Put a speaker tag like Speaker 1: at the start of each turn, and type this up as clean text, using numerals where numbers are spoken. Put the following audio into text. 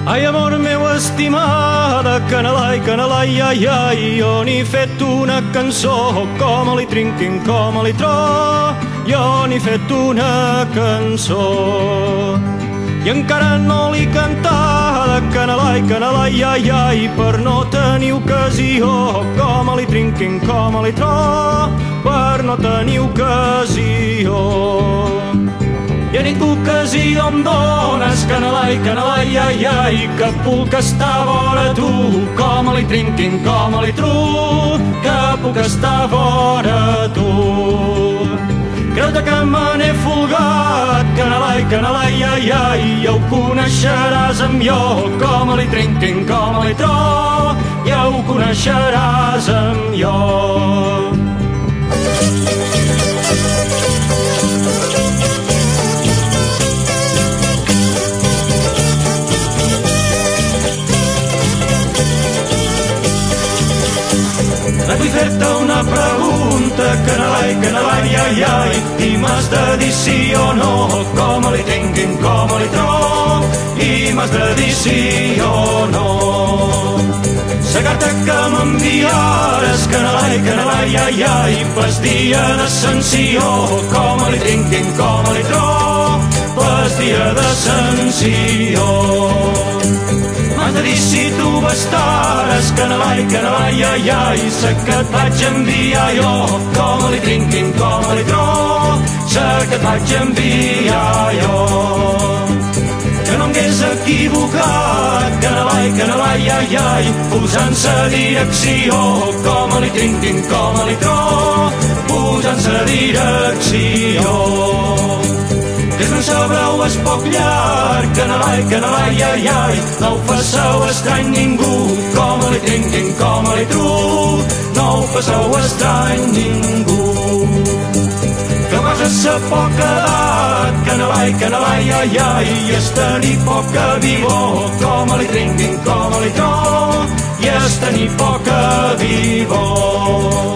Speaker 1: Ai, amor meu estimada, canelai, canelai, ai, ai, jo n'he fet una cançó, com-li trinquin, com-li tro, jo n'he fet una cançó. I encara no l'he cantada, canelai, canelai, ai, ai, per no tenir ocasió, com-li trinquin, com-li tro, per no tenir ocasió. I a ningú ocasió em dones, canelai, canelai, ai, ai, que puc estar vora tu, com-li trinquin, com-li tru, que puc estar vora tu. Creu-te que me n'he folgat, canelai, canelai, ai, ai, ja ho coneixeràs amb jo, com-li trinquin, com-li tro, ja ho coneixeràs amb jo. Vull fer-te una pregunta, canelai, canelai, ai, ai, i m'has de dir sí o no, com-li trinquin, com-li tro, i m'has de dir sí o no. La carta que m'enviares, canelai, canelai, ai, ai, pas dia d'ascensió, com-li trinquin, com-li tro, pas dia d'ascensió. M'has de dir si tu bastares, canelai, canelai, ai, ai, sé que et vaig enviar jo, com-li trinquin, com-li tro, sé que et vaig enviar jo. Que no m'hagués equivocat, canelai, canelai, ai, ai, posant-se direcció, com-li trinquin, com-li tro, posant-se direcció. Que no sabreu és poc llarg, canelai, canelai, ai, ai, no ho passeu estrany ningú, com-li trinquin, com-li tru, no ho passeu estrany ningú. Que vas a ser poca edat, canelai, canelai, ai, ai, i és tenir poca vivor, com-li trinquin, com-li tro, i és tenir poca vivor.